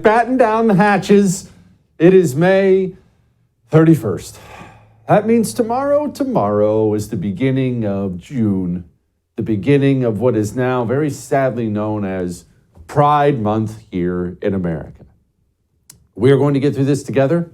like batten down the hatches. It is May 31st. That means tomorrow is the beginning of June, the beginning of what is now very sadly known as Pride Month here in America. We are going to get through this together.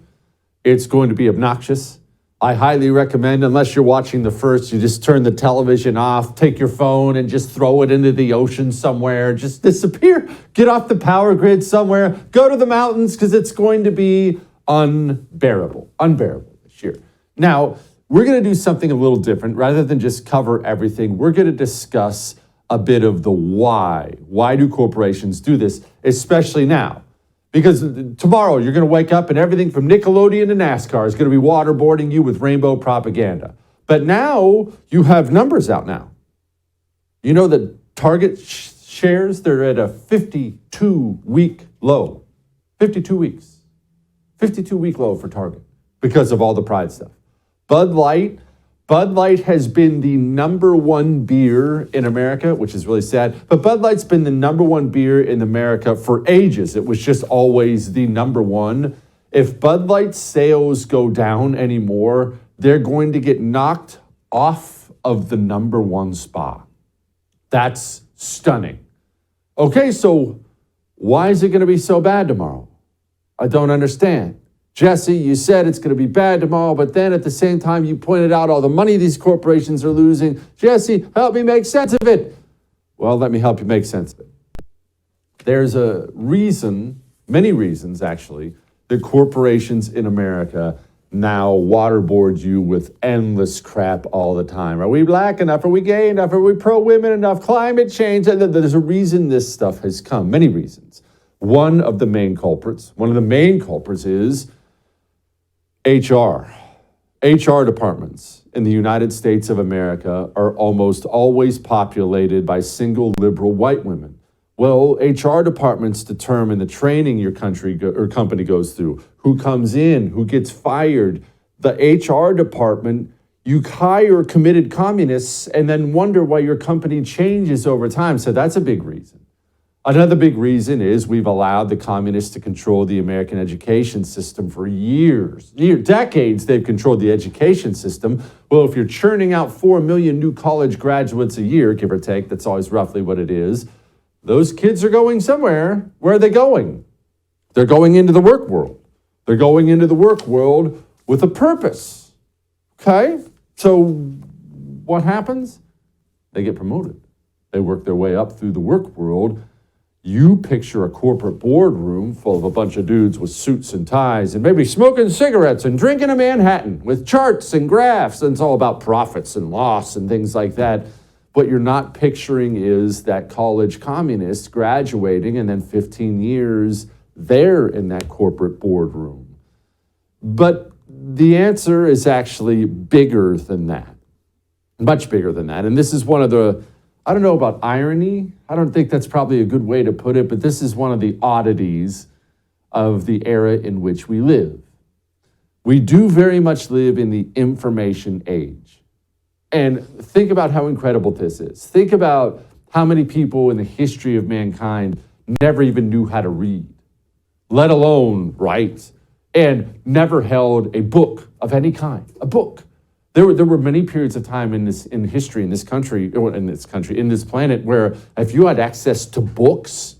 It's going to be obnoxious. I highly recommend, unless you're watching the first, you just turn the television off, take your phone and just throw it into the ocean somewhere, just disappear, get off the power grid somewhere, go to the mountains, because it's going to be unbearable this year. Now, we're going to do something a little different. Rather than just cover everything, we're going to discuss a bit of the why. Why do corporations do this, especially now? Because tomorrow you're going to wake up and everything from Nickelodeon to NASCAR is going to be waterboarding you with rainbow propaganda. But now you have numbers out now. You know that Target shares, they're at a 52-week low. 52 weeks. 52-week low for Target because of all the Pride stuff. Bud Light has been the number one beer in America, which is really sad. But Bud Light's been the number one beer in America for ages. It was just always the number one. If Bud Light sales go down anymore, they're going to get knocked off of the number one spot. That's stunning. Okay, so why is it going to be so bad tomorrow? I don't understand. Jesse, you said it's going to be bad tomorrow, but then at the same time, you pointed out all the money these corporations are losing. Jesse, help me make sense of it. Well, let me help you make sense of it. There's a reason, many reasons actually, that corporations in America now waterboard you with endless crap all the time. Are we black enough? Are we gay enough? Are we pro-women enough? Climate change? There's a reason this stuff has come, many reasons. One of the main culprits is HR. HR departments in the United States of America are almost always populated by single liberal white women. Well, HR departments determine the training your country or company goes through, who comes in, who gets fired. The HR department, you hire committed communists and then wonder why your company changes over time. So that's a big reason. Another big reason is we've allowed the communists to control the American education system for decades. They've controlled the education system. Well, if you're churning out 4 million new college graduates a year, give or take, that's always roughly what it is, those kids are going somewhere. Where are they going? They're going into the work world. They're going into the work world with a purpose. Okay? So what happens? They get promoted. They work their way up through the work world. You picture a corporate boardroom full of a bunch of dudes with suits and ties and maybe smoking cigarettes and drinking a Manhattan with charts and graphs, and it's all about profits and loss and things like that. What you're not picturing is that college communist graduating and then 15 years there in that corporate boardroom. But the answer is actually bigger than that, much bigger than that. And this is one of the, I don't know about irony. I don't think that's probably a good way to put it, but this is one of the oddities of the era in which we live. We do very much live in the information age. And think about how incredible this is. Think about how many people in the history of mankind never even knew how to read, let alone write, and never held a book of any kind, a book. There were many periods of time in this planet, where if you had access to books,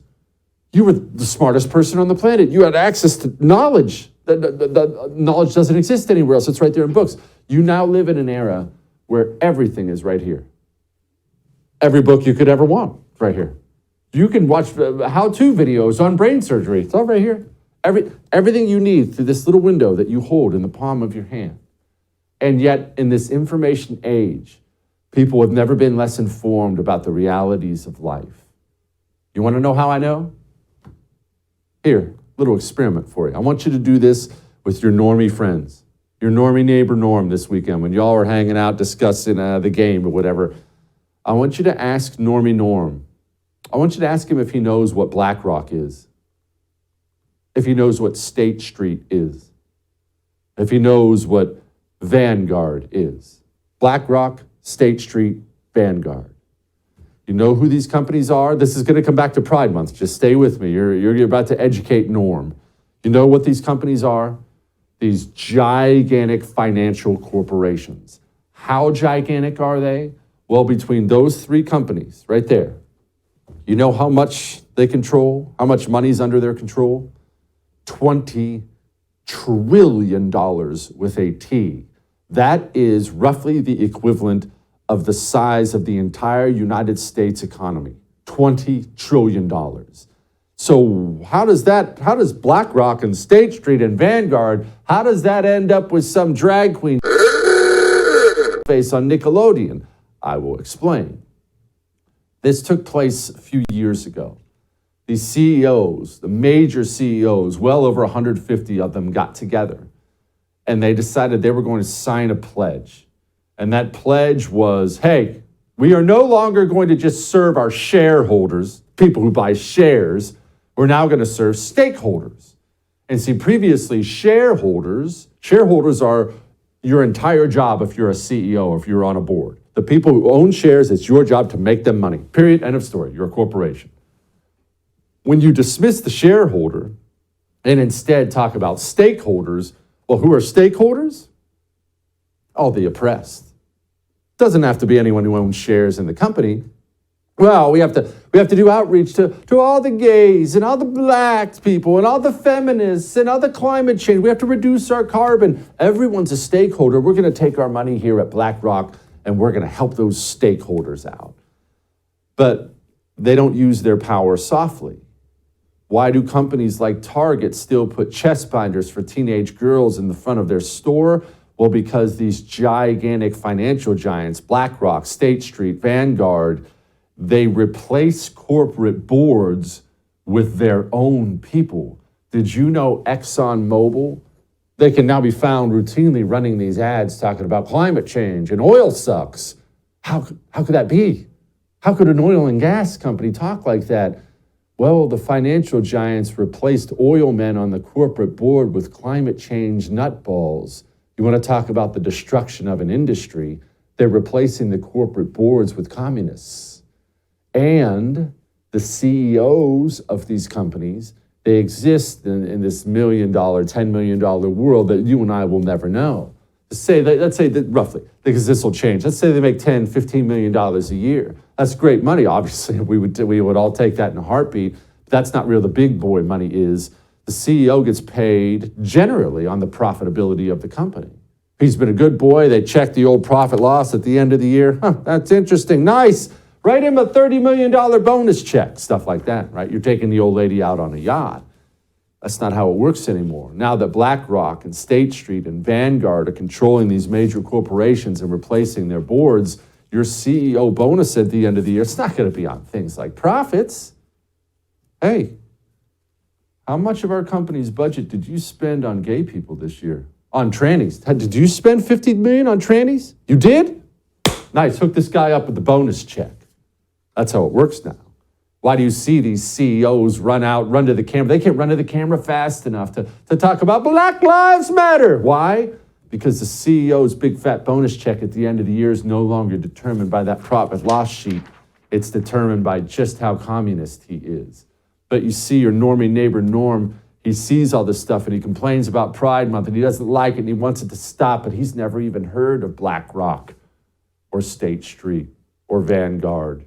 you were the smartest person on the planet. You had access to knowledge. The knowledge doesn't exist anywhere else. It's right there in books. You now live in an era where everything is right here. Every book you could ever want, right here. You can watch how-to videos on brain surgery. It's all right here. Everything you need through this little window that you hold in the palm of your hand. And yet, in this information age, people have never been less informed about the realities of life. You want to know how I know? Here, little experiment for you. I want you to do this with your normie friends, your normie neighbor Norm this weekend when y'all are hanging out discussing the game or whatever. I want you to ask Normie Norm. I want you to ask him if he knows what BlackRock is, if he knows what State Street is, if he knows what Vanguard is. BlackRock, State Street, Vanguard. You know who these companies are? This is going to come back to Pride Month. Just stay with me. You're about to educate Norm. You know what these companies are? These gigantic financial corporations. How gigantic are they? Well, between those three companies right there, you know how much they control? How much money's under their control? $20 trillion with a T. That is roughly the equivalent of the size of the entire United States economy. $20 trillion. So how does BlackRock and State Street and Vanguard, how does that end up with some drag queen face on Nickelodeon? I will explain. This took place a few years ago. These CEOs, the major CEOs, well over 150 of them got together and they decided they were going to sign a pledge. And that pledge was, hey, we are no longer going to just serve our shareholders, people who buy shares. We're now going to serve stakeholders. And see, previously, shareholders are your entire job if you're a CEO, if you're on a board. The people who own shares, it's your job to make them money. Period. End of story. You're a corporation. When you dismiss the shareholder and instead talk about stakeholders, well, who are stakeholders? All the oppressed. Doesn't have to be anyone who owns shares in the company. Well, we have to do outreach to all the gays and all the black people and all the feminists and all the climate change. We have to reduce our carbon. Everyone's a stakeholder. We're going to take our money here at BlackRock and we're going to help those stakeholders out. But they don't use their power softly. Why do companies like Target still put chest binders for teenage girls in the front of their store? Well, because these gigantic financial giants, BlackRock, State Street, Vanguard, they replace corporate boards with their own people. Did you know ExxonMobil? They can now be found routinely running these ads talking about climate change and oil sucks. How could that be? How could an oil and gas company talk like that? Well, the financial giants replaced oil men on the corporate board with climate change nutballs. You want to talk about the destruction of an industry? They're replacing the corporate boards with communists. And the CEOs of these companies, they exist in this $1 million, $10 million world that you and I will never know. Let's say that roughly, because this will change. Let's say they make $10, $15 million a year. That's great money, obviously. We would all take that in a heartbeat. But that's not real. The big boy money is the CEO gets paid generally on the profitability of the company. He's been a good boy. They check the old profit loss at the end of the year. That's interesting. Nice. Write him a $30 million bonus check. Stuff like that, right? You're taking the old lady out on a yacht. That's not how it works anymore. Now that BlackRock and State Street and Vanguard are controlling these major corporations and replacing their boards, your CEO bonus at the end of the year, it's not going to be on things like profits. Hey, how much of our company's budget did you spend on gay people this year? On trannies? Did you spend $50 million on trannies? You did? Nice. Hook this guy up with the bonus check. That's how it works now. Why do you see these CEOs run to the camera? They can't run to the camera fast enough to talk about Black Lives Matter. Why? Because the CEO's big fat bonus check at the end of the year is no longer determined by that profit loss sheet. It's determined by just how communist he is. But you see your normie neighbor Norm, he sees all this stuff and he complains about Pride Month and he doesn't like it and he wants it to stop, but he's never even heard of BlackRock or State Street or Vanguard.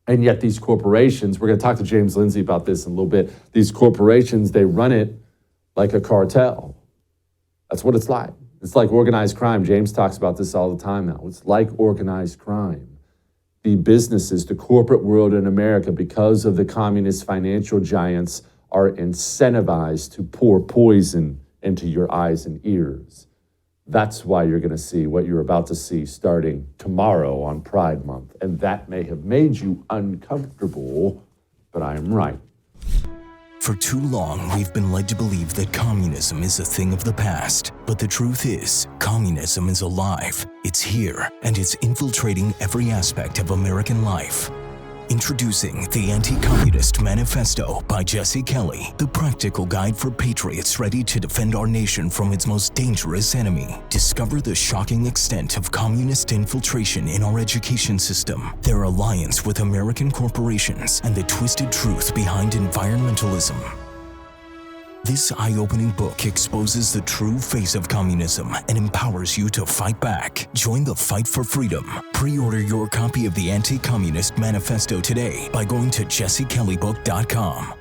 And yet these corporations, we're going to talk to James Lindsay about this in a little bit, these corporations, they run it like a cartel. That's what it's like. It's like organized crime. James talks about this all the time now. It's like organized crime. The businesses, the corporate world in America, because of the communist financial giants, are incentivized to pour poison into your eyes and ears. That's why you're going to see what you're about to see starting tomorrow on Pride Month. And that may have made you uncomfortable, but I am right. For too long, we've been led to believe that communism is a thing of the past. But the truth is, communism is alive. It's here, and it's infiltrating every aspect of American life. Introducing the Anti-Communist Manifesto by Jesse Kelly, the practical guide for patriots ready to defend our nation from its most dangerous enemy. Discover the shocking extent of communist infiltration in our education system, their alliance with American corporations, and the twisted truth behind environmentalism. This eye-opening book exposes the true face of communism and empowers you to fight back. Join the fight for freedom. Pre-order your copy of the Anti-Communist Manifesto today by going to jessekellybook.com.